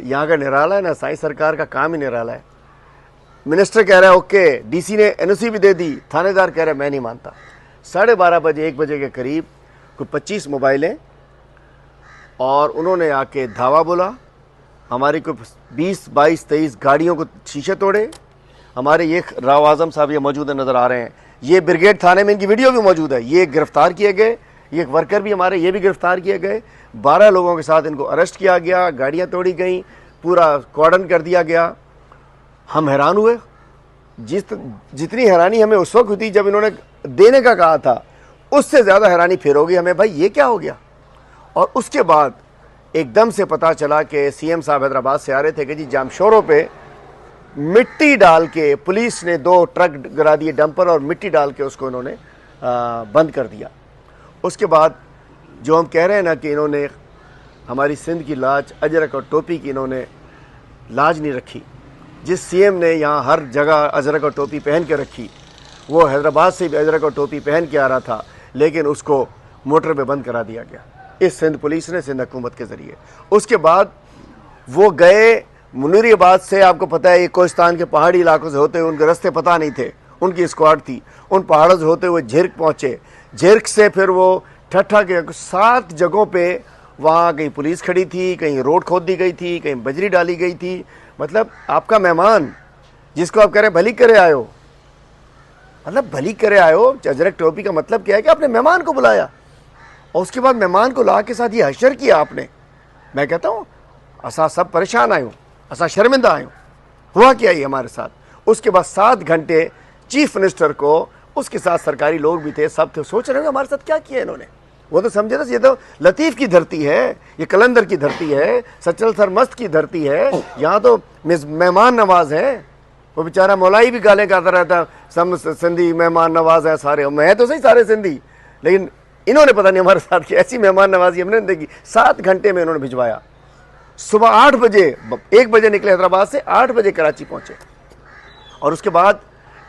यहाँ का निराला है ना, साइंस सरकार का काम ही निराला है। मिनिस्टर कह रहा है ओके, डीसी ने एनओसी भी दे दी, थानेदार कह रहा है मैं नहीं मानता। 12:30 बजे 1 बजे के करीब कोई 25 मोबाइलें और उन्होंने आके धावा बोला, हमारी कोई 20, 22, 23 गाड़ियों को शीशे तोड़े। हमारे ये राव आजम साहब ये मौजूद नज़र आ रहे हैं, ये ब्रिगेड थाने में इनकी वीडियो भी मौजूद है, ये गिरफ्तार किए गए, ये वर्कर भी हमारे ये भी गिरफ्तार किए गए। 12 लोगों के साथ इनको अरेस्ट किया गया, गाड़ियाँ तोड़ी गई, पूरा कॉर्डन कर दिया गया। हम हैरान हुए, जितनी हैरानी हमें उस वक्त हुई जब इन्होंने देने का कहा था, उससे ज़्यादा हैरानी फिर होगी हमें, भाई ये क्या हो गया। और उसके बाद एकदम से पता चला कि सीएम साहब हैदराबाद से आ रहे थे कि जी जामशोरों पे मिट्टी डाल के पुलिस ने 2 ट्रक गिरा दिए, डंपर, और मिट्टी डाल के उसको इन्होंने बंद कर दिया। उसके बाद जो हम कह रहे हैं ना कि इन्होंने हमारी सिंध की लाज, अजरक और टोपी की इन्होंने लाज नहीं रखी। जिस सीएम ने यहाँ हर जगह अजरक और टोपी पहन के रखी, वो हैदराबाद से भी अजरक और टोपी पहन के आ रहा था, लेकिन उसको मोटर पे बंद करा दिया गया इस सिंध पुलिस ने, सिंध हुकूमत के ज़रिए। उसके बाद वो गए मुनीराबाद से, आपको पता है ये कोहिस्तान के पहाड़ी इलाकों से होते हुए, उनके रास्ते पता नहीं थे, उनकी स्क्वाड थी, उन पहाड़ों से होते हुए झिरक पहुँचे। झिरक से फिर वो ठट्ठा के 7 जगहों पे, वहाँ कहीं पुलिस खड़ी थी, कहीं रोड खोद दी गई थी, कहीं बजरी डाली गई थी। मतलब आपका मेहमान जिसको आप कह रहे हैं भली करे आयो, मतलब भली करे आयो, अजरक टोपी का मतलब क्या है कि आपने मेहमान को बुलाया और उसके बाद मेहमान को ला के साथ ये हशर किया आपने। मैं कहता हूँ असा सब परेशान आयो, असा शर्मिंदा आयो, हुआ क्या ये हमारे साथ। उसके बाद 7 घंटे चीफ मिनिस्टर को, उसके साथ सरकारी लोग भी थे, सब थे, सोच रहे हो हमारे साथ क्या किया इन्होंने। वो तो समझे ना, ये तो लतीफ़ की धरती है, ये कलंदर की धरती है, सचल सरमस्त की धरती है, यहाँ तो मेहमान नवाज है। वो बेचारा मौलाई भी गाले गाता रहता, सब सिंधी मेहमान नवाज है सारे, मैं तो सही सारे सिंधी, लेकिन इन्होंने पता नहीं हमारे साथ की ऐसी मेहमान नवाजी हमने देखी। 7 घंटे में इन्होंने भिजवाया। सुबह 8 बजे, 1 बजे निकले हैदराबाद से, 8 बजे कराची पहुँचे। और उसके बाद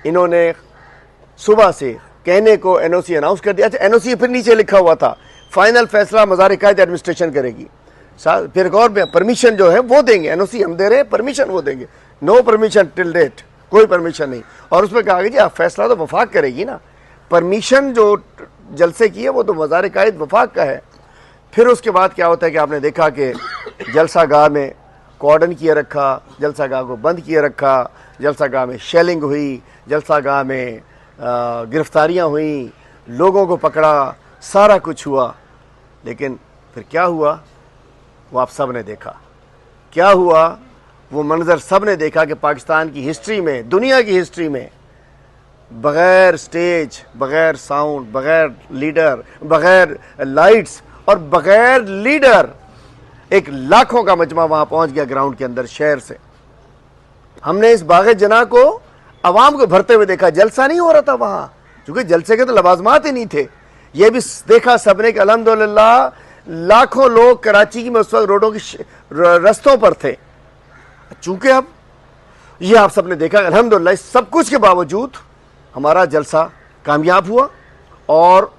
इन्होंने सुबह से कहने को एनओसी अनाउंस कर दिया। अच्छा, एनओसी फिर नीचे लिखा हुआ था फाइनल फैसला मज़ार-ए-कायद एडमिनिस्ट्रेशन करेगी। फिर और परमिशन जो है वो देंगे, एनओसी हम दे रहे हैं, परमिशन वो देंगे। नो परमिशन टिल डेट, कोई परमिशन नहीं। और उसमें कहा गया जी आप फैसला तो वफाक करेगी ना, परमिशन जो जलसे की है वो तो मज़ार-ए-कायद वफाक का है। फिर उसके बाद क्या होता है कि आपने देखा कि जलसा गाह में कॉर्डन किए रखा, जलसा गाह को बंद किए रखा, जलसा गाह में शेलिंग हुई, जलसा गाह में गिरफ्तारियां हुई, लोगों को पकड़ा, सारा कुछ हुआ। लेकिन फिर क्या हुआ वो आप सब ने देखा। क्या हुआ वो मंजर सब ने देखा कि पाकिस्तान की हिस्ट्री में, दुनिया की हिस्ट्री में, बग़ैर स्टेज, बग़ैर साउंड, बग़ैर लीडर, बग़ैर लाइट्स और बग़ैर लीडर एक लाखों का मजमा वहाँ पहुँच गया ग्राउंड के अंदर शहर से। हमने इस बाग़ जना को आवाम को भरते हुए देखा। जलसा नहीं हो रहा था वहाँ, क्योंकि जलसे के तो लवाजमात ही नहीं थे। ये भी देखा सबने कि अल्हम्दुलिल्लाह लाखों लोग कराची की में उस वक्त रोडों की रस्तों पर थे। चूंकि अब ये आप सबने देखा अल्हम्दुलिल्लाह इस सब कुछ के बावजूद हमारा जलसा कामयाब हुआ। और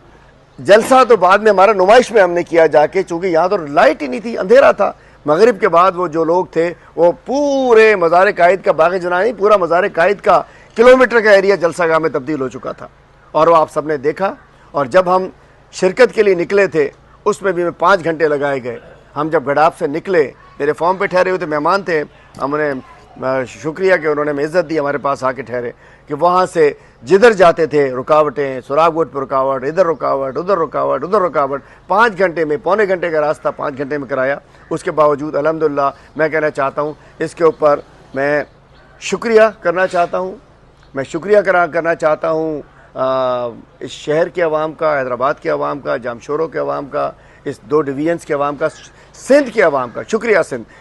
जलसा तो बाद में हमारा नुमाइश में हमने किया जाके, चूंकि यहाँ तो लाइट ही नहीं थी, अंधेरा था। मगरिब के बाद वो जो लोग थे वो पूरे मज़ार-ए-कायद का, बाग़ जना नहीं, पूरा मज़ार-ए-कायद का किलोमीटर का एरिया जलसा गाह में तब्दील हो चुका था। और वो आप सबने देखा। और जब हम शिरकत के लिए निकले थे उसमें भी 5 घंटे लगाए गए। हम जब गडाफ से निकले, मेरे फॉर्म पे ठहरे हुए थे मेहमान थे, हमने शुक्रिया कि उन्होंने हमें इज़्ज़त दी, हमारे पास आके ठहरे, कि वहाँ से जिधर जाते थे रुकावटें, सुरागोट पर रुकावट, इधर रुकावट, उधर रुकावट, उधर रुकावट। 5 घंटे में, पौने घंटे का रास्ता 5 घंटे में कराया। उसके बावजूद अल्हम्दुलिल्लाह मैं कहना चाहता हूँ, इसके ऊपर मैं शुक्रिया करना चाहता हूँ। मैं शुक्रिया करना चाहता हूँ इस शहर के अवाम का, हैदराबाद के अवाम का, जामशोरों के अवाम का, इस 2 डिवीज़न्स के अवाम का, सिंध के अवाम का। शुक्रिया सिंध।